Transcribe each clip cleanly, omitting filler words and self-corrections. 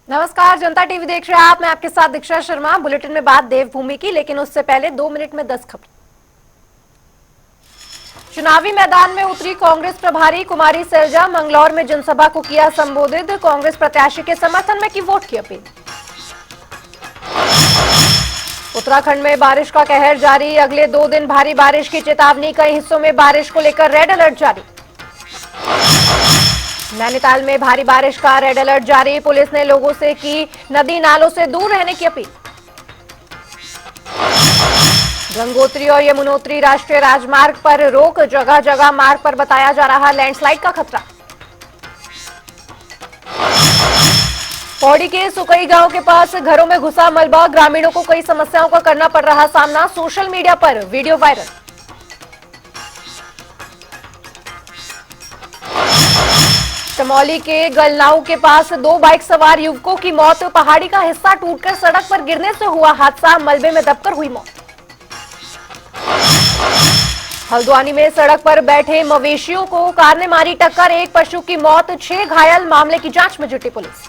नमस्कार, जनता टीवी देख रहे हैं आप। मैं आपके साथ दीक्षा शर्मा। बुलेटिन में बात देवभूमि की, लेकिन उससे पहले 2 मिनट में 10 खबरें। चुनावी मैदान में उतरी कांग्रेस प्रभारी कुमारी सैलजा। मंगलौर में जनसभा को किया संबोधित। कांग्रेस प्रत्याशी के समर्थन में की वोट की अपील। उत्तराखंड में बारिश का कहर जारी। अगले 2 दिन भारी बारिश की चेतावनी। कई हिस्सों में बारिश को लेकर रेड अलर्ट जारी। नैनीताल में भारी बारिश का रेड अलर्ट जारी। पुलिस ने लोगों से की नदी नालों से दूर रहने की अपील। गंगोत्री और यमुनोत्री राष्ट्रीय राजमार्ग पर रोक। जगह जगह मार्ग पर बताया जा रहा लैंडस्लाइड का खतरा। पौड़ी के सुकई गांव के पास घरों में घुसा मलबा। ग्रामीणों को कई समस्याओं का करना पड़ रहा सामना। सोशल मीडिया पर वीडियो वायरल। चमौली के गलनाऊ के पास 2 बाइक सवार युवकों की मौत। पहाड़ी का हिस्सा टूटकर सड़क पर गिरने से हुआ हादसा। मलबे में दबकर हुई मौत। हल्द्वानी में सड़क पर बैठे मवेशियों को कार ने मारी टक्कर। 1 पशु की मौत, 6 घायल। मामले की जांच में जुटी पुलिस।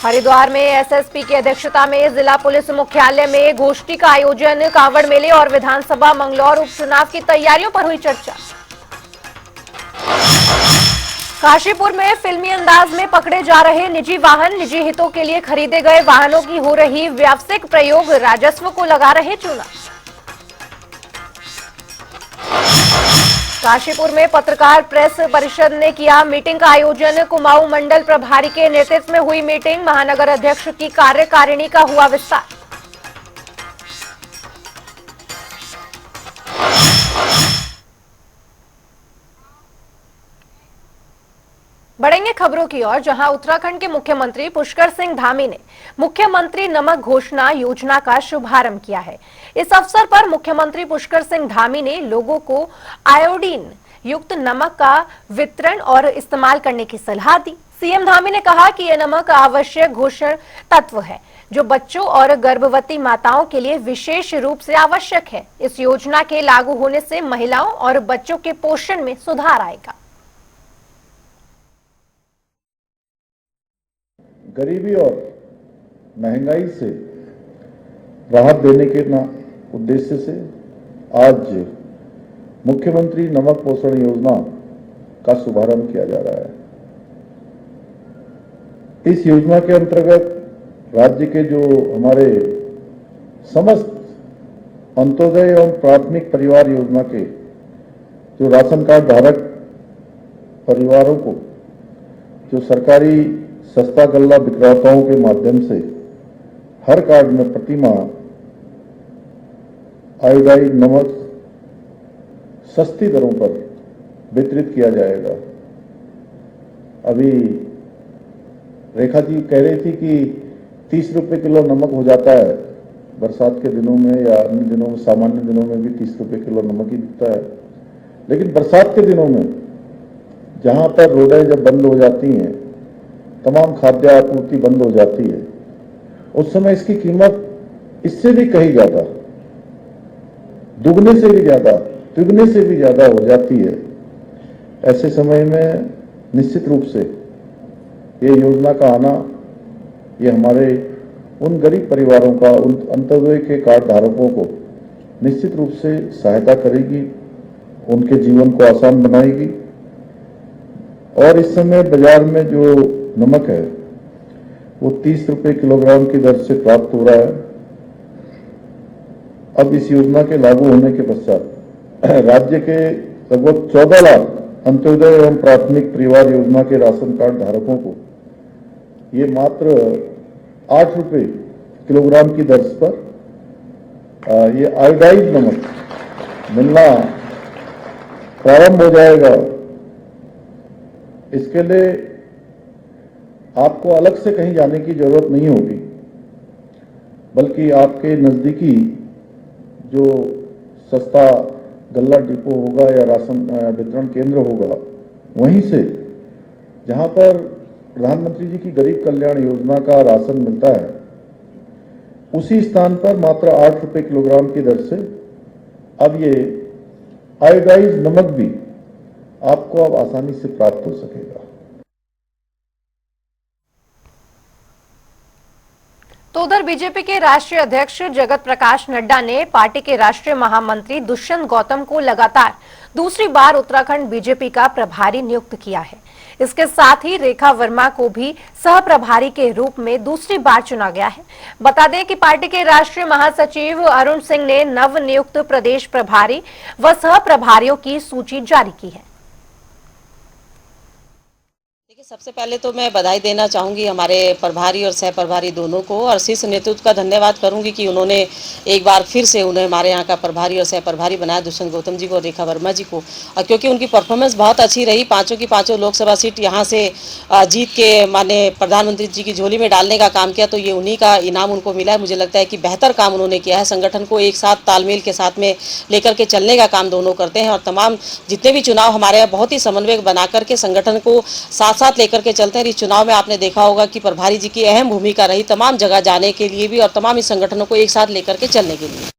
हरिद्वार में एसएसपी की अध्यक्षता में जिला पुलिस मुख्यालय में गोष्ठी का आयोजन। कांवड़ मेले और विधानसभा मंगलौर उपचुनाव की तैयारियों पर हुई चर्चा। काशीपुर में फिल्मी अंदाज में पकड़े जा रहे निजी वाहन। निजी हितों के लिए खरीदे गए वाहनों की हो रही व्यावसायिक प्रयोग। राजस्व को लगा रहे चूना। काशीपुर में पत्रकार प्रेस परिषद ने किया मीटिंग का आयोजन। कुमाऊं मंडल प्रभारी के नेतृत्व में हुई मीटिंग। महानगर अध्यक्ष की कार्यकारिणी का हुआ विस्तार। बढ़ेंगे खबरों की ओर, जहां उत्तराखंड के मुख्यमंत्री पुष्कर सिंह धामी ने मुख्यमंत्री नमक घोषणा योजना का शुभारंभ किया है। इस अवसर पर मुख्यमंत्री पुष्कर सिंह धामी ने लोगों को आयोडीन युक्त नमक का वितरण और इस्तेमाल करने की सलाह दी। सीएम धामी ने कहा कि यह नमक आवश्यक पोषक तत्व है जो बच्चों और गर्भवती माताओं के लिए विशेष रूप से आवश्यक है। इस योजना के लागू होने से महिलाओं और बच्चों के पोषण में सुधार आएगा। गरीबी और महंगाई से राहत देने के उद्देश्य से आज मुख्यमंत्री नमक पोषण योजना का शुभारंभ किया जा रहा है। इस योजना के अंतर्गत राज्य के जो हमारे समस्त अंत्योदय एवं प्राथमिक परिवार योजना के जो राशन कार्ड धारक परिवारों को जो सरकारी सस्ता गल्ला विक्रेताओं के माध्यम से हर कार्ड में प्रति माह आयोडाइड नमक सस्ती दरों पर वितरित किया जाएगा। अभी रेखा जी कह रही थी कि 30 रुपए किलो नमक हो जाता है बरसात के दिनों में, या अन्य दिनों में, सामान्य दिनों में भी 30 रुपए किलो नमक ही बिकता है। लेकिन बरसात के दिनों में जहां पर रोडें जब बंद हो जाती हैं, तमाम खाद्य आपूर्ति बंद हो जाती है, उस समय इसकी कीमत इससे भी कहीं ज्यादा, दुगने से भी ज्यादा, तिगुने से भी ज्यादा हो जाती है। ऐसे समय में निश्चित रूप से ये योजना का आना, ये हमारे उन गरीब परिवारों का, उन अंत्योदय के कार्ड धारकों को निश्चित रूप से सहायता करेगी, उनके जीवन को आसान बनाएगी। और इस समय बाजार में जो नमक है वो 30 रुपए किलोग्राम की दर से प्राप्त हो रहा है। अब इस योजना के लागू होने के पश्चात राज्य के लगभग 14 लाख अंत्योदय एवं प्राथमिक परिवार योजना के राशन कार्ड धारकों को ये मात्र 8 रुपए किलोग्राम की दर पर ये आयोडाइड नमक मिलना प्रारंभ हो जाएगा। इसके लिए आपको अलग से कहीं जाने की जरूरत नहीं होगी, बल्कि आपके नजदीकी जो सस्ता गल्ला डिपो होगा या राशन वितरण केंद्र होगा, वहीं से जहां पर प्रधानमंत्री जी की गरीब कल्याण योजना का राशन मिलता है, उसी स्थान पर मात्र 8 रुपए किलोग्राम की दर से अब ये आयोडाइज नमक भी आपको अब आसानी से प्राप्त हो सकेगा। तो उधर बीजेपी के राष्ट्रीय अध्यक्ष जगत प्रकाश नड्डा ने पार्टी के राष्ट्रीय महामंत्री दुष्यंत गौतम को लगातार दूसरी बार उत्तराखंड बीजेपी का प्रभारी नियुक्त किया है। इसके साथ ही रेखा वर्मा को भी सह प्रभारी के रूप में दूसरी बार चुना गया है। बता दें कि पार्टी के राष्ट्रीय महासचिव अरुण सिंह ने नव नियुक्त प्रदेश प्रभारी व सह प्रभारियों की सूची जारी की है। सबसे पहले तो मैं बधाई देना चाहूँगी हमारे प्रभारी और सह प्रभारी दोनों को, और शीर्ष नेतृत्व का धन्यवाद करूँगी कि उन्होंने एक बार फिर से उन्हें हमारे यहाँ का प्रभारी और सह प्रभारी बनाया, दुष्यंत गौतम जी को और रेखा वर्मा जी को। और क्योंकि उनकी परफॉर्मेंस बहुत अच्छी रही, पाँचों की पाँचों लोकसभा सीट यहाँ से जीत के माने प्रधानमंत्री जी की झोली में डालने का काम किया, तो ये उन्हीं का इनाम उनको मिला है। मुझे लगता है कि बेहतर काम उन्होंने किया है। संगठन को एक साथ तालमेल के साथ में लेकर के चलने का काम दोनों करते हैं, और तमाम जितने भी चुनाव हमारे यहाँ बहुत ही समन्वय बना करके संगठन को साथ साथ लेकर के चलते हैं। इस चुनाव में आपने देखा होगा कि प्रभारी जी की अहम भूमिका रही तमाम जगह जाने के लिए भी और तमाम इस संगठनों को एक साथ लेकर के चलने के लिए।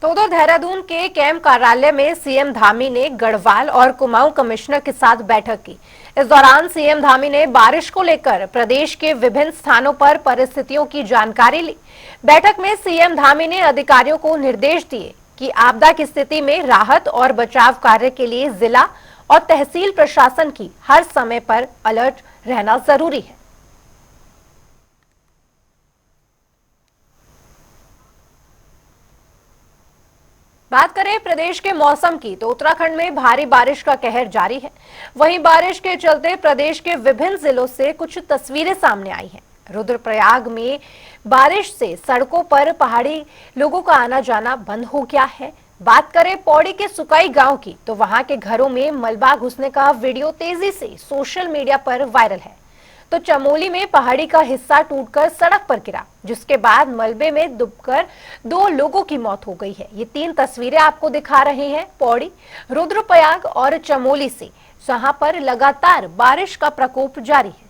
तो उधर देहरादून के कैंप कार्यालय में सीएम धामी ने गढ़वाल और कुमाऊं कमिश्नर के साथ बैठक की। इस दौरान सीएम धामी ने बारिश को लेकर प्रदेश के विभिन्न स्थानों पर परिस्थितियों की जानकारी ली। बैठक में सीएम धामी ने अधिकारियों को निर्देश दिए कि आपदा की स्थिति में राहत और बचाव कार्य के लिए जिला और तहसील प्रशासन की हर समय पर अलर्ट रहना जरूरी है। बात करें प्रदेश के मौसम की, तो उत्तराखंड में भारी बारिश का कहर जारी है। वहीं बारिश के चलते प्रदेश के विभिन्न जिलों से कुछ तस्वीरें सामने आई हैं। रुद्रप्रयाग में बारिश से सड़कों पर पहाड़ी लोगों का आना जाना बंद हो गया है। बात करें पौड़ी के सुकाई गांव की, तो वहां के घरों में मलबा घुसने का वीडियो तेजी से सोशल मीडिया पर वायरल है। तो चमोली में पहाड़ी का हिस्सा टूटकर सड़क पर गिरा, जिसके बाद मलबे में डूबकर 2 लोगों की मौत हो गई है। ये 3 तस्वीरें आपको दिखा रहे हैं पौड़ी, रुद्रप्रयाग और चमोली से, जहां पर लगातार बारिश का प्रकोप जारी है।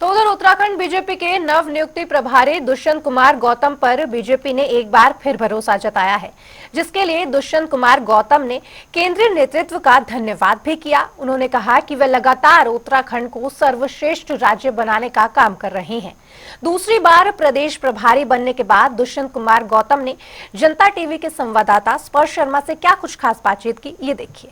तो उधर उत्तराखंड बीजेपी के नव नियुक्ति प्रभारी दुष्यंत कुमार गौतम पर बीजेपी ने एक बार फिर भरोसा जताया है, जिसके लिए दुष्यंत कुमार गौतम ने केंद्रीय नेतृत्व का धन्यवाद भी किया। उन्होंने कहा कि वे लगातार उत्तराखंड को सर्वश्रेष्ठ राज्य बनाने का काम कर रहे हैं। दूसरी बार प्रदेश प्रभारी बनने के बाद दुष्यंत कुमार गौतम ने जनता टीवी के संवाददाता स्पर्श शर्मा से क्या कुछ खास बातचीत की, ये देखिए।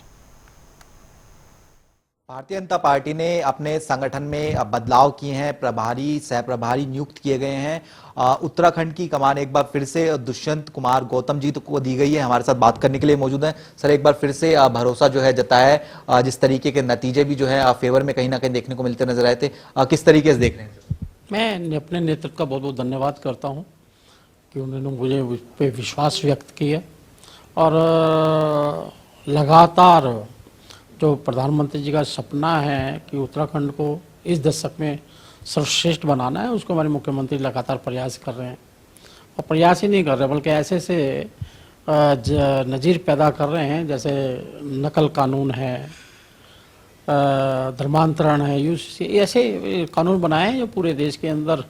भारतीय जनता पार्टी ने अपने संगठन में बदलाव किए हैं, प्रभारी सह प्रभारी नियुक्त किए गए हैं। उत्तराखंड की कमान एक बार फिर से दुष्यंत कुमार गौतम जी को दी गई है। हमारे साथ बात करने के लिए मौजूद हैं। सर, एक बार फिर से भरोसा जो है जताया है, जिस तरीके के नतीजे भी जो है फेवर में कहीं ना कहीं देखने को मिलते नजर आए थे, किस तरीके से देख रहे हैं? मैं अपने नेतृत्व का बहुत बहुत धन्यवाद करता हूं कि उन्होंने मुझे उस पर विश्वास व्यक्त किया, और लगातार जो प्रधानमंत्री जी का सपना है कि उत्तराखंड को इस दशक में सर्वश्रेष्ठ बनाना है, उसको हमारे मुख्यमंत्री लगातार प्रयास कर रहे हैं। और प्रयास ही नहीं कर रहे बल्कि ऐसे से नज़ीर पैदा कर रहे हैं, जैसे नकल कानून है, धर्मांतरण है, यूसीसी, ऐसे कानून बनाए हैं जो पूरे देश के अंदर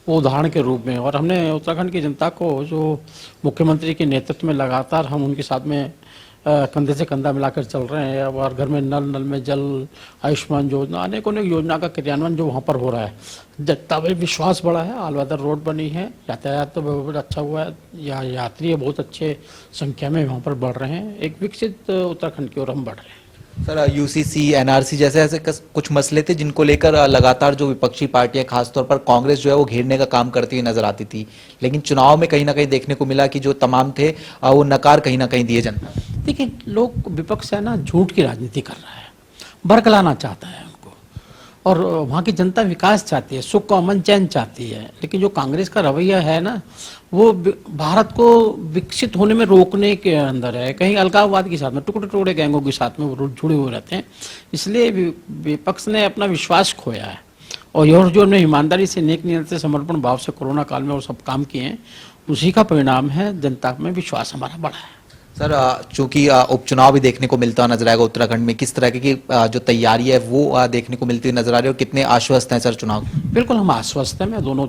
वो उदाहरण के रूप में। और हमने उत्तराखंड की जनता को, जो मुख्यमंत्री के नेतृत्व में लगातार हम उनके साथ में कंधे से कंधा मिलाकर चल रहे हैं, और घर में नल, नल में जल, आयुष्मान योजना, अनेक योजना का क्रियान्वयन जो वहाँ पर हो रहा है, जनता में विश्वास बढ़ा है। ऑलवेदर रोड बनी है, यातायात तो बहुत अच्छा हुआ है, यात्री बहुत अच्छे संख्या में वहाँ पर बढ़ रहे हैं। एक विकसित उत्तराखंड की ओर हम बढ़ रहे हैं। सर, यूसीसी, एनआरसी जैसे ऐसे कुछ मसले थे जिनको लेकर लगातार जो विपक्षी पार्टियां, खासतौर पर कांग्रेस जो है वो घेरने का काम करती हुई नजर आती थी, लेकिन चुनाव में कहीं ना कहीं देखने को मिला कि जो तमाम थे वो नकार कहीं ना कहीं दिए जनता। देखिए, लोग, विपक्ष है ना, झूठ की राजनीति कर रहा है, बरगलाना चाहता है उनको, और वहाँ की जनता विकास चाहती है, सुख को, अमन चैन चाहती है। लेकिन जो कांग्रेस का रवैया है ना, वो भारत को विकसित होने में रोकने के अंदर है। कहीं अलगाववाद के साथ में, टुकड़े टुकड़े गैंगों के साथ में वो जुड़े हुए रहते हैं। इसलिए विपक्ष ने अपना विश्वास खोया है, और यह जो हमने ईमानदारी से, नेक नियत से, समर्पण भाव से कोरोना काल में वो सब काम किए हैं, उसी का परिणाम है। जनता में विश्वास हमारा बढ़ा है। सर, चूंकि उपचुनाव भी देखने को मिलता नजर आएगा उत्तराखंड में, किस तरह की जो तैयारी है वो देखने को मिलती हुई नजर आ रही है और कितने आश्वस्त हैं सर चुनाव? बिल्कुल हम आश्वस्त हैं। मैं दोनों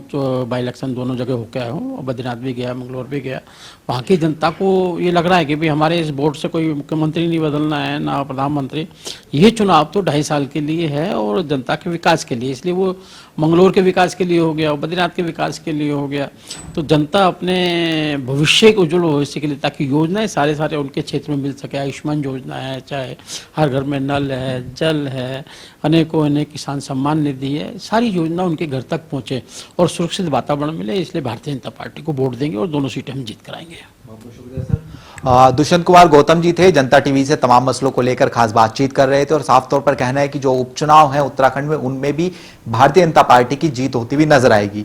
बाई इलेक्शन दोनों जगह होकर आया हूँ, बद्रीनाथ भी गया, मंगलौर भी गया। वहाँ की जनता को ये लग रहा है कि भाई हमारे इस बोर्ड से कोई मुख्यमंत्री नहीं बदलना है ना प्रधानमंत्री। ये चुनाव तो 2.5 साल के लिए है और जनता के विकास के लिए, इसलिए वो मंगलौर के विकास के लिए हो गया और बद्रीनाथ के विकास के लिए हो गया। तो जनता अपने भविष्य के उज्जवल भविष्य के लिए, ताकि योजनाएं सारे उनके क्षेत्र में मिल सके। आयुष्मान योजना है, चाहे हर घर में नल है, जल है, अनेकों अनेक किसान सम्मान निधि है, सारी योजना उनके घर तक पहुंचे और सुरक्षित वातावरण मिले। इसलिए भारतीय जनता पार्टी को वोट देंगे और दोनों सीटें हम जीत कराएंगे। दुष्यंत कुमार गौतम जी थे, जनता टीवी से तमाम मसलों को लेकर खास बातचीत कर रहे थे और साफ तौर पर कहना है कि जो उपचुनाव है उत्तराखंड में उनमें भी भारतीय जनता पार्टी की जीत होती हुई नजर आएगी।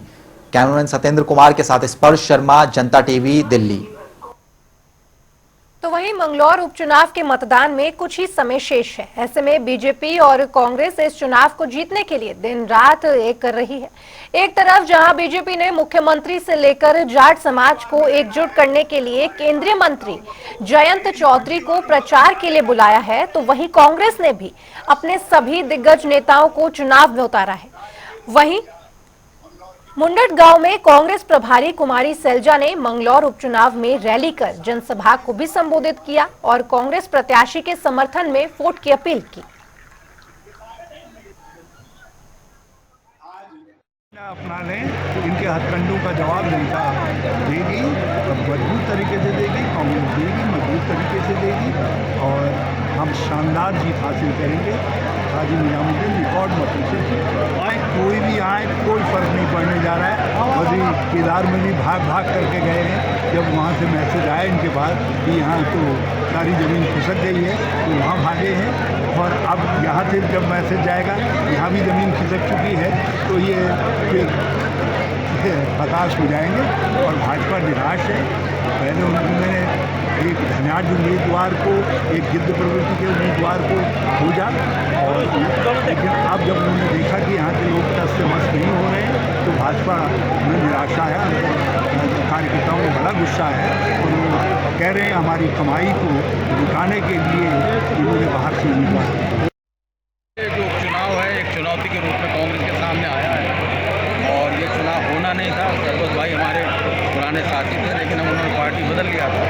कैमरामैन सत्येंद्र कुमार के साथ स्पर्श शर्मा, जनता टीवी, दिल्ली। तो वहीं मंगलौर उपचुनाव के मतदान में कुछ ही समय शेष है। ऐसे में बीजेपी और कांग्रेस इस चुनाव को जीतने के लिए दिन रात एक कर रही है। एक तरफ जहां बीजेपी ने मुख्यमंत्री से लेकर जाट समाज को एकजुट करने के लिए केंद्रीय मंत्री जयंत चौधरी को प्रचार के लिए बुलाया है, तो वहीं कांग्रेस ने भी अपने सभी दिग्गज नेताओं को चुनाव में उतारा है। वहीं मुंडट गांव में कांग्रेस प्रभारी कुमारी सैलजा ने मंगलौर उपचुनाव में रैली कर जनसभा को भी संबोधित किया और कांग्रेस प्रत्याशी के समर्थन में वोट की अपील की। अपना लें, इनके हथकंडों का जवाब जनता देगी, मजबूत तरीके से देगी, कांग्रेस देगी, मजबूत तरीके से देगी और हम शानदार जीत हासिल करेंगे। हाजी निजामुद्दीन रिकॉर्ड मतों से आए, कोई भी आए, कोई फर्क नहीं पड़ने जा रहा है। अभी केदार में भी भाग भाग करके गए हैं, जब वहाँ से मैसेज आया इनके पास कि यहाँ तो सारी ज़मीन खिसक गई है, तो वहाँ भागे हैं। और अब यहाँ से जब मैसेज जाएगा यहाँ भी ज़मीन खिसक चुकी है, तो ये फिर हताश हो जाएंगे और भाजपा निराश है। पहले उन्होंने एक धनाढ़ उम्मीदवार को, एक गिद्ध प्रवृत्ति के उम्मीदवार को खोजा और लेकिन अब जब उन्होंने देखा कि यहाँ के लोग टस से मस नहीं हो रहे हैं, तो भाजपा में निराशा है, कार्यकर्ताओं में बड़ा गुस्सा है और वो कह रहे हैं हमारी कमाई को लुटाने के लिए इन्होंने बाहर से उम्मीदवार। जो चुनाव है एक चुनौती के रूप में कांग्रेस के सामने आया है और ये चुनाव होना नहीं था। सरबत भाई हमारे पुराने साथी थे, लेकिन हम उन्होंने पार्टी बदल लिया था,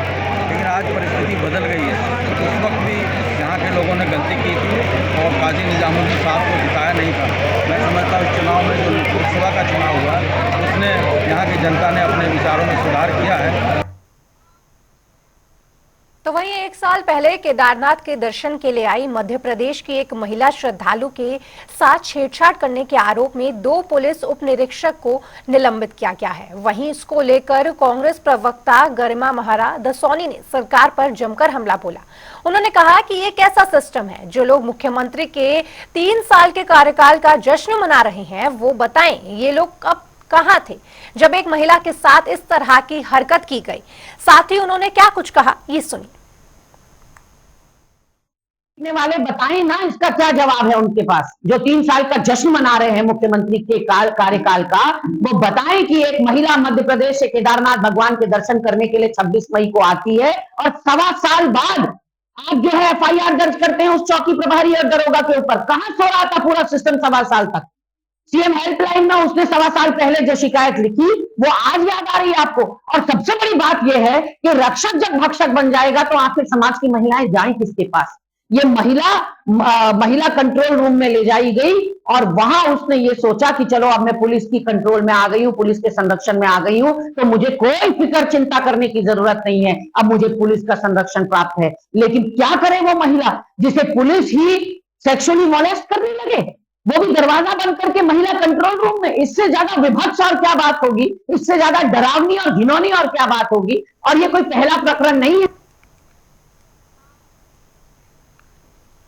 लेकिन आज परिस्थिति बदल गई है। उस वक्त भी यहाँ के लोगों ने गलती की थी और काजी निजामुद्दीन साहब को जिताया नहीं था। मैं समझता हूँ इस चुनाव में जो लोकसभा का चुनाव हुआ उसने यहाँ की जनता ने अपने विचारों में सुधार किया है। तो वहीं 1 साल पहले केदारनाथ के दर्शन के लिए आई मध्य प्रदेश की एक महिला श्रद्धालु के साथ छेड़छाड़ करने के आरोप में 2 पुलिस उप निरीक्षक को निलंबित किया गया है। वहीं इसको लेकर कांग्रेस प्रवक्ता गरिमा महारा दसौनी ने सरकार पर जमकर हमला बोला। उन्होंने कहा कि ये कैसा सिस्टम है, जो लोग मुख्यमंत्री के 3 साल के कार्यकाल का जश्न मना रहे हैं वो बताएं ये लोग अब कहां थे जब एक महिला के साथ इस तरह की हरकत की गई। साथ ही उन्होंने क्या कुछ कहा ये सुनिए। वाले बताएं ना, इसका क्या जवाब है उनके पास, जो 3 साल का जश्न मना रहे हैं मुख्यमंत्री के कार्यकाल का। वो बताएं कि एक महिला मध्य प्रदेश से केदारनाथ भगवान के दर्शन करने के लिए 26 मई को आती है और 1.25 साल बाद आप जो है FIR दर्ज करते हैं उस चौकी प्रभारी और दरोगा के ऊपर। कहां सो रहा था पूरा सिस्टम 1.25 साल तक? सीएम हेल्पलाइन में उसने 1.25 साल पहले जो शिकायत लिखी वो आज याद आ रही है आपको। और सबसे बड़ी बात यह है कि रक्षक जब भक्षक बन जाएगा तो आखिर समाज की महिलाएं जाएं किसके पास? ये महिला कंट्रोल रूम में ले जाई गई और वहां उसने ये सोचा कि चलो अब मैं पुलिस की कंट्रोल में आ गई हूं, पुलिस के संरक्षण में आ गई हूं, तो मुझे कोई फिक्र चिंता करने की जरूरत नहीं है, अब मुझे पुलिस का संरक्षण प्राप्त है। लेकिन क्या करे वो महिला जिसे पुलिस ही सेक्सुअली मॉलेस्ट करने लगे, वो भी दरवाजा बंद करके महिला कंट्रोल रूम में। इससे ज्यादा विभत्स और क्या बात होगी, इससे ज्यादा डरावनी और घिनौनी और क्या बात होगी। और ये कोई पहला प्रकरण नहीं है।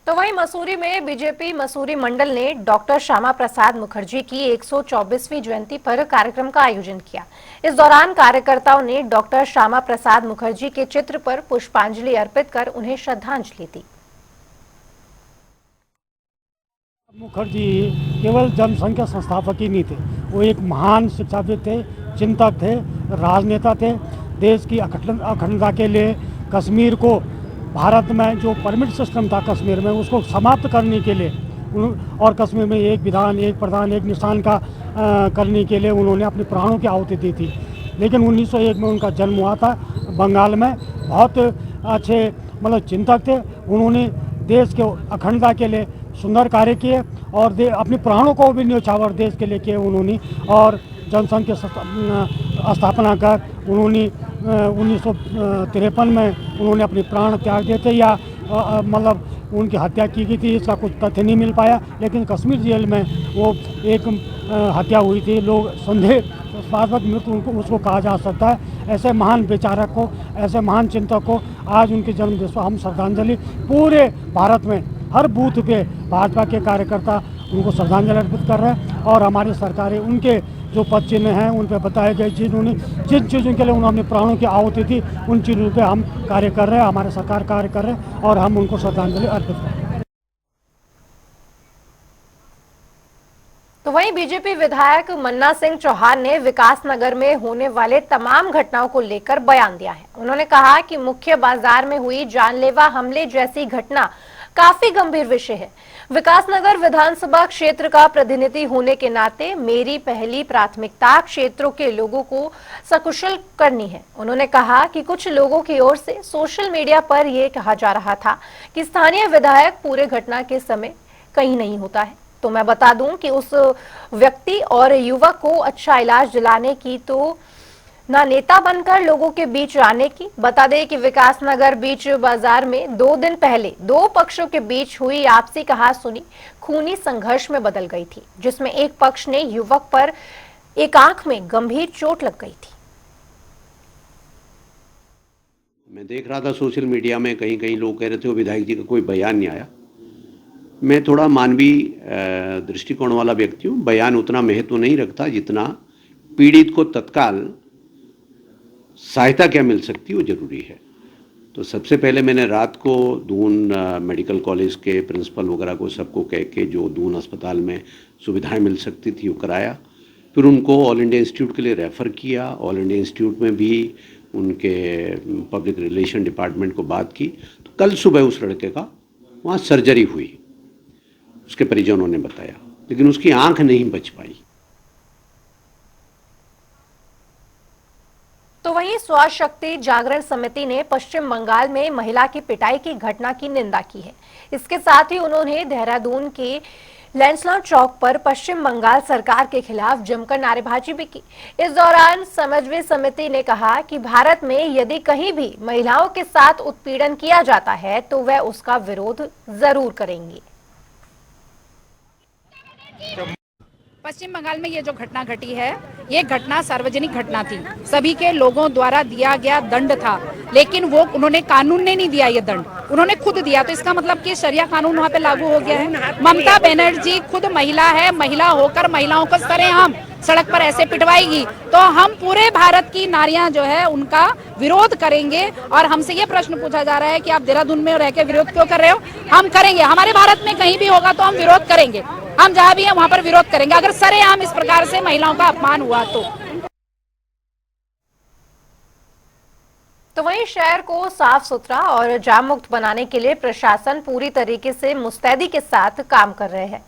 तो वहीं मसूरी में बीजेपी मसूरी मंडल ने डॉक्टर श्यामा प्रसाद मुखर्जी की 124वीं जयंती पर कार्यक्रम का आयोजन किया। इस दौरान कार्यकर्ताओं ने डॉक्टर श्यामा प्रसाद मुखर्जी के चित्र पर पुष्पांजलि अर्पित कर उन्हें श्रद्धांजलि दी। मुखर्जी केवल जनसंघ के संस्थापक ही नहीं थे, वो एक महान शिक्षाविद थे, चिंतक थे, राजनेता थे, देश की अखंडता के लिए कश्मीर को भारत में जो परमिट सिस्टम था कश्मीर में उसको समाप्त करने के लिए और कश्मीर में एक विधान, एक प्रधान, एक निशान का करने के लिए उन्होंने अपने प्राणों की आहुति दी थी। लेकिन 1901 में उनका जन्म हुआ था बंगाल में। बहुत अच्छे मतलब चिंतक थे। उन्होंने देश के अखंडता के लिए सुंदर कार्य किए और अपने प्राणों को भी न्यौछावर देश के लिए किए उन्होंने। और जनसंघ की स्थापना कर उन्होंने 1953 में उन्होंने अपने प्राण त्याग दिए थे, या मतलब उनकी हत्या की गई थी, इसका कुछ तथ्य नहीं मिल पाया। लेकिन कश्मीर जेल में वो एक हत्या हुई थी, लोग संदेहास्पद मृत्यु उनको उसको कहा जा सकता है। ऐसे महान विचारक को, ऐसे महान चिंतक को आज उनके जन्मदिन पर हम श्रद्धांजलि पूरे भारत में हर बूथ पे भाजपा के कार्यकर्ता उनको श्रद्धांजलि अर्पित कर रहे हैं। और हमारी सरकारें उनके जो पद चिन्ह हैं उन पर बताए गए जिन्होंने जिन चीज़ों के लिए उन्होंने प्राणों की आहुति दी उन चीज़ों पे हम कार्य कर रहे हैं, हमारे सरकार कार्य कर रहे हैं और हम उनको श्रद्धांजलि अर्पित कर रहे हैं। तो वहीं बीजेपी विधायक मन्ना सिंह चौहान ने विकासनगर में होने वाले तमाम घटनाओं को लेकर बयान दिया है। उन्होंने कहा कि मुख्य बाजार में हुई जानलेवा हमले जैसी घटना काफी गंभीर विषय है। विकासनगर विधानसभा क्षेत्र का प्रतिनिधि होने के नाते मेरी पहली प्राथमिकता क्षेत्रों के लोगों को सकुशल करनी है। उन्होंने कहा कि कुछ लोगों की ओर से सोशल मीडिया पर यह कहा जा रहा था कि स्थानीय विधायक पूरे घटना के समय कहीं नहीं होता है। तो मैं बता दूं कि उस व्यक्ति और युवक को अच्छा इलाज दिलाने की तो ना नेता बनकर लोगों के बीच आने की। बता दें कि विकासनगर बीच बाजार में 2 दिन पहले 2 पक्षों के बीच हुई आपसी कहासुनी खूनी संघर्ष में बदल गई थी, जिसमें एक पक्ष ने युवक पर एक आंख में गंभीर चोट लग गई थी। मैं देख रहा था सोशल मीडिया में कहीं कहीं लोग कह रहे थे वो विधायक जी का कोई बयान नहीं आया। मैं थोड़ा मानवीय दृष्टिकोण वाला व्यक्ति हूँ। बयान उतना महत्व नहीं रखता जितना पीड़ित को तत्काल सहायता क्या मिल सकती है वो जरूरी है। तो सबसे पहले मैंने रात को दून मेडिकल कॉलेज के प्रिंसिपल वगैरह को सबको कह के जो दून अस्पताल में सुविधाएं मिल सकती थी वो कराया। फिर उनको ऑल इंडिया इंस्टीट्यूट के लिए रेफ़र किया। ऑल इंडिया इंस्टीट्यूट में भी उनके पब्लिक रिलेशन डिपार्टमेंट को बात की। तो कल सुबह उस लड़के का वहाँ सर्जरी हुई, उसके परिजनों ने बताया, लेकिन उसकी आंख नहीं बच पाई। तो वहीं स्वास्थ्य शक्ति जागरण समिति ने पश्चिम बंगाल में महिला की पिटाई की घटना की निंदा की है। इसके साथ ही उन्होंने देहरादून के लैंसलॉन चौक पर पश्चिम बंगाल सरकार के खिलाफ जमकर नारेबाजी भी की। इस दौरान समन्वय समिति ने कहा कि भारत में यदि कहीं भी महिलाओं के साथ उत्पीड़न किया जाता है तो वह उसका विरोध जरूर करेंगे। पश्चिम बंगाल में ये जो घटना घटी है, ये घटना सार्वजनिक घटना थी, सभी के लोगों द्वारा दिया गया दंड था, लेकिन वो उन्होंने कानून ने नहीं दिया ये दंड, उन्होंने खुद दिया। तो इसका मतलब कि शरिया कानून वहाँ पे लागू हो गया है। ममता बनर्जी खुद महिला है, महिला होकर महिलाओं को सरेआम सड़क पर ऐसे पिटवाएगी तो हम पूरे भारत की नारियां जो है उनका विरोध करेंगे। और हमसे ये प्रश्न पूछा जा रहा है कि आप देहरादून में रह के विरोध क्यों कर रहे हो? हम करेंगे, हमारे भारत में कहीं भी होगा तो हम विरोध करेंगे, हम जहाँ भी हैं वहाँ पर विरोध करेंगे अगर सरेआम इस प्रकार से महिलाओं का अपमान हुआ तो वहीं शहर को साफ सुथरा और जाम मुक्त बनाने के लिए प्रशासन पूरी तरीके से मुस्तैदी के साथ काम कर रहे हैं।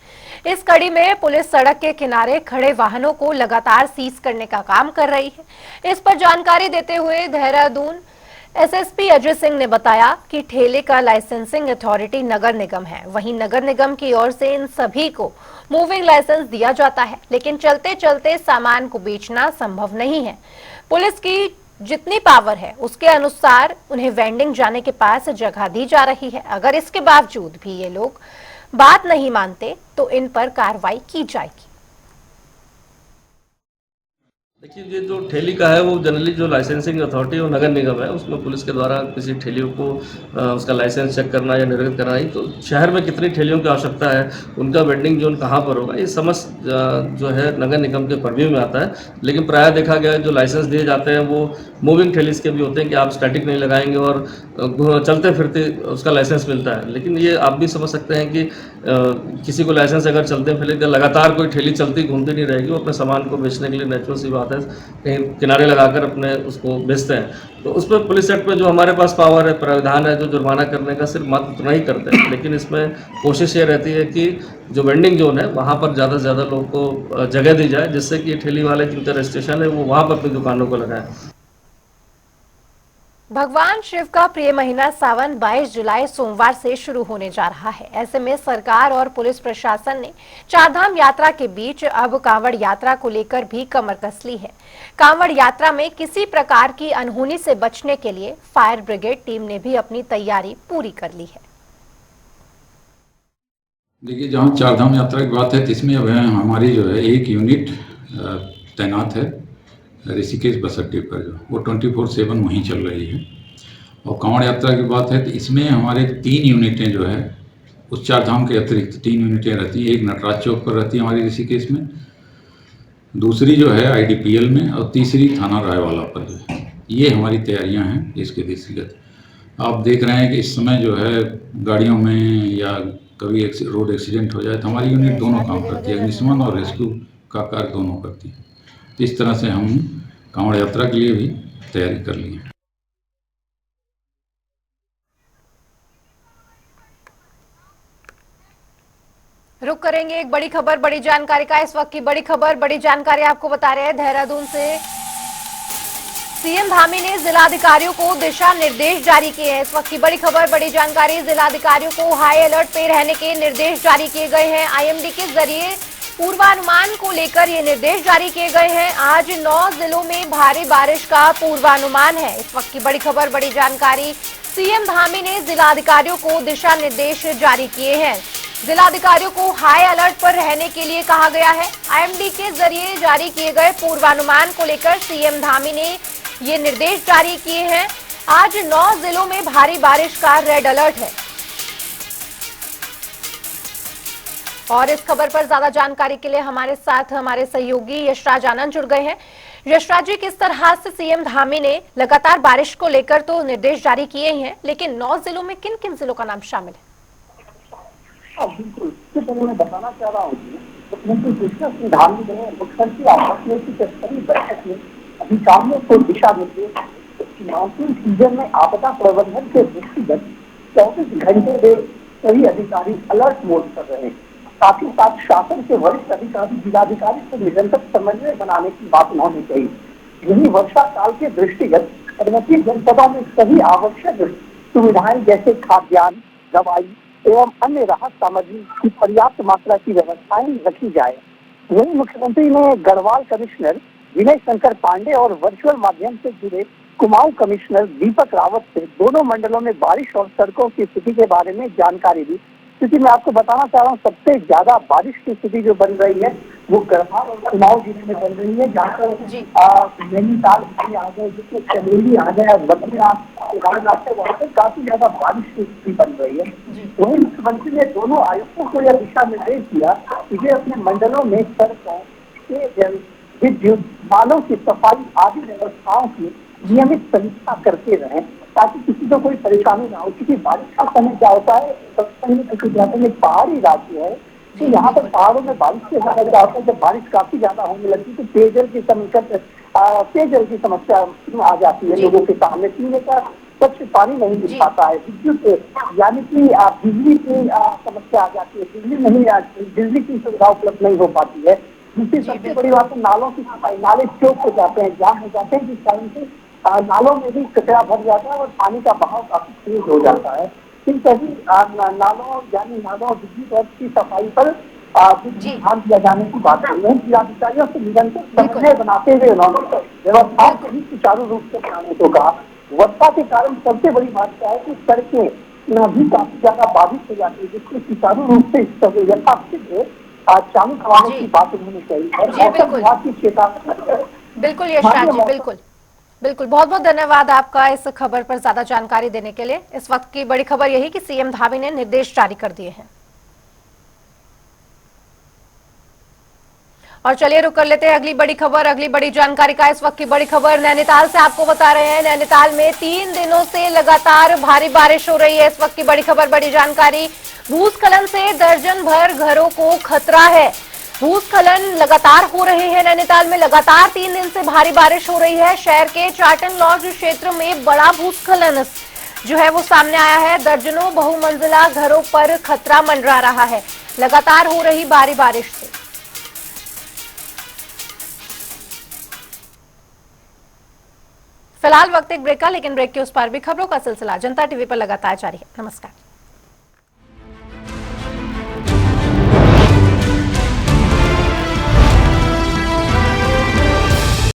इस कड़ी में पुलिस सड़क के किनारे खड़े वाहनों को लगातार सीज करने का काम कर रही है। इस पर जानकारी देते हुए देहरादून एसएसपी अजय सिंह ने बताया कि ठेले का लाइसेंसिंग अथॉरिटी नगर निगम है। वहीं नगर निगम की ओर से इन सभी को मूविंग लाइसेंस दिया जाता है, लेकिन चलते चलते सामान को बेचना संभव नहीं है। पुलिस की जितनी पावर है उसके अनुसार उन्हें वेंडिंग जाने के पास जगह दी जा रही है। अगर इसके बावजूद भी ये लोग बात नहीं मानते तो इन पर कार्रवाई की जाएगी। देखिए, ये जो ठेली का है वो जनरली जो लाइसेंसिंग अथॉरिटी और नगर निगम है उसमें पुलिस के द्वारा किसी ठेलियों को उसका लाइसेंस चेक करना या निर्गत करना ही, तो शहर में कितनी ठेलियों की आवश्यकता है, उनका वेंडिंग जोन कहाँ पर होगा, ये समस्त जो है नगर निगम के परव्यू में आता है। लेकिन प्रायः देखा गया जो लाइसेंस दिए जाते हैं वो मूविंग ठेलीज के भी होते हैं कि आप स्टैटिक नहीं लगाएंगे और चलते फिरते उसका लाइसेंस मिलता है। लेकिन ये आप भी समझ सकते हैं कि किसी को लाइसेंस अगर चलते फिर लगातार कोई ठेली चलती घूमती नहीं रहेगी, वो अपने सामान को बेचने के लिए नेचुरल सी बात है कहीं किनारे लगाकर अपने उसको बेचते हैं। तो उस पर पुलिस एक्ट में जो हमारे पास पावर है, प्रावधान है, जो जुर्माना करने का सिर्फ मात्र उतना ही करते हैं, लेकिन इसमें कोशिश ये रहती है कि जो वेंडिंग जोन है वहाँ पर ज़्यादा से ज़्यादा लोगों को जगह दी जाए, जिससे कि ठेली वाले जिनका रजिस्ट्रेशन है वो वहाँ पर अपनी दुकानों को लगाएं। भगवान शिव का प्रिय महीना सावन 22 जुलाई सोमवार से शुरू होने जा रहा है। ऐसे में सरकार और पुलिस प्रशासन ने चारधाम यात्रा के बीच अब कांवड़ यात्रा को लेकर भी कमर कस ली है। कांवड़ यात्रा में किसी प्रकार की अनहोनी से बचने के लिए फायर ब्रिगेड टीम ने भी अपनी तैयारी पूरी कर ली है। देखिए, जहाँ चारधाम यात्रा की बात है, इसमें अब हमारी जो है एक यूनिट तैनात है ऋषिकेश बस अड्डे पर, जो वो 24/7 वहीं चल रही है। और कांवड़ यात्रा की बात है तो इसमें हमारे 3 यूनिटें जो है उस चारधाम के अतिरिक्त 3 यूनिटें रहती हैं। एक नटराज चौक पर रहती है हमारी ऋषिकेश में, दूसरी जो है IDPL में, और तीसरी थाना रायवाला पर जो है। ये हमारी तैयारियां हैं इसके दृष्टिगत। आप देख रहे हैं कि इस समय जो है गाड़ियों में या कभी रोड एक्सीडेंट हो जाए तो हमारी यूनिट दोनों काम करती है, अग्निशमन और रेस्क्यू का कार्य दोनों करती है। तो इस तरह से हम कांवड़ यात्रा के लिए भी तैयारी कर ली है। रुक करेंगे एक बड़ी खबर, बड़ी जानकारी का। इस वक्त की बड़ी खबर, बड़ी जानकारी आपको बता रहे हैं देहरादून से। सीएम धामी ने जिलाधिकारियों को दिशा निर्देश जारी किए हैं। इस वक्त की बड़ी खबर, बड़ी जानकारी। जिलाधिकारियों को हाई अलर्ट पे रहने के निर्देश जारी किए गए हैं। IMD के जरिए पूर्वानुमान को लेकर ये निर्देश जारी किए गए हैं। आज 9 जिलों में भारी बारिश का पूर्वानुमान है। इस वक्त की बड़ी खबर, बड़ी जानकारी। सीएम धामी ने जिलाधिकारियों को दिशा निर्देश जारी किए हैं। जिलाधिकारियों को हाई अलर्ट पर रहने के लिए कहा गया है। IMD के जरिए जारी किए गए पूर्वानुमान को लेकर सीएम धामी ने ये निर्देश जारी किए हैं। आज 9 जिलों में भारी बारिश का रेड अलर्ट है। और इस खबर पर ज्यादा जानकारी के लिए हमारे साथ हमारे सहयोगी यशराज आनंद जुड़ गए हैं। यशराज जी, किस तरह से सीएम धामी ने लगातार बारिश को लेकर तो निर्देश जारी किए ही हैं, लेकिन 9 जिलों में किन किन जिलों का नाम शामिल है? बिल्कुल, इससे पहले मैं बताना चाह रहा हूँ कि मुख्यमंत्री पुष्कर सिंह धामी ने मुख्यमंत्री आवास में स्तरीय बैठक में अधिकारियों को दिशा निर्देश मानसून सीजन में आपदा प्रबंधन के दृष्टिगत 24 घंटे में सभी अधिकारी अलर्ट मोड पर रहे। साथ ही साथ शासन के वरिष्ठ अधिकारी जिलाधिकारी से निरंतर समन्वय बनाने की बात उन्होंने कही। यही वर्षा काल के दृष्टिगत पर्वतीय जनपदों में सभी आवश्यक सुविधाएं जैसे खाद्यान्न, दवाई एवं अन्य राहत सामग्री की पर्याप्त मात्रा की व्यवस्थाएं रखी जाए। वहीं मुख्यमंत्री ने गढ़वाल कमिश्नर विनय शंकर पांडे और वर्चुअल माध्यम से जुड़े कुमाऊं कमिश्नर दीपक रावत से दोनों मंडलों में बारिश और सड़कों की स्थिति के बारे में जानकारी दी। स्थिति मैं आपको बताना चाह रहा हूँ, सबसे ज्यादा बारिश की स्थिति जो बन रही है वो गढ़वाल और कुमाऊं जिले में बन रही है, जहाँ पर नैनीताल आ गए, जिसमें चमेली आ गया, बद्रीनाथ, वहाँ पर काफी ज्यादा बारिश की स्थिति बन रही है। वहीं मुख्यमंत्री ने दोनों आयुक्तों को यह दिशा निर्देश दिया कि वे अपने मंडलों में सड़कों के विद्युत, नालों की सफाई आदि व्यवस्थाओं की नियमित समीक्षा करते रहें, ताकि किसी को कोई परेशानी ना हो। क्योंकि बारिश का समय क्या होता है, पहाड़ी राज्य है, तो यहाँ पर पहाड़ों में बारिश के समय क्या होता है, जब बारिश काफी ज्यादा होने लगती है तो पेयजल की समस्या आ जाती है लोगों के सामने। पीने का स्वच्छ पानी नहीं मिल पाता है, विद्युत यानी कि बिजली की समस्या आ जाती है, बिजली की सुविधा उपलब्ध नहीं हो पाती है। दूसरी सबसे बड़ी बात है नालों की सफाई। नाले चौक हो जाते हैं, जाम हो जाते हैं, जिस कारण से नालों में भी कचरा भर जाता है और पानी का बहाव काफी तेज हो जाता है। इन सभी नालों यानी नालों और विद्युत और की सफाई पर ध्यान दिया जाने की बात है। जिलाधिकारियों से निरंतर समन्वय बनाते हुए उन्होंने व्यवस्थाओं को भी सुचारू रूप से बनाने को कहा। वर्षा के कारण सबसे बड़ी बात क्या है कि सड़कें भी काफी ज्यादा बाधित हो जाती है, जिसको सुचारू रूप से यथाशीघ्र चालू करवाने की बात उन्होंने कही है। मौसम विभाग की चेतावनी। बिल्कुल यशराज जी, बिल्कुल बिल्कुल, बहुत बहुत धन्यवाद आपका इस खबर पर ज्यादा जानकारी देने के लिए। इस वक्त की बड़ी खबर यही कि सीएम धामी ने निर्देश जारी कर दिए हैं। और चलिए रुक कर लेते हैं अगली बड़ी खबर, अगली बड़ी जानकारी का। इस वक्त की बड़ी खबर नैनीताल से आपको बता रहे हैं। नैनीताल में 3 दिनों से लगातार भारी बारिश हो रही है। इस वक्त की बड़ी खबर, बड़ी जानकारी, भूस्खलन से दर्जन भर घरों को खतरा है। भूस्खलन लगातार हो रहे हैं नैनीताल में, लगातार 3 दिन से भारी बारिश हो रही है। शहर के चाटन लॉज क्षेत्र में बड़ा भूस्खलन जो है वो सामने आया है। दर्जनों बहुमंजिला घरों पर खतरा मंडरा रहा है लगातार हो रही भारी बारिश से। फिलहाल वक्त एक ब्रेक का, लेकिन ब्रेक के उस पार भी खबरों का सिलसिला जनता टीवी पर लगातार जारी है। नमस्कार।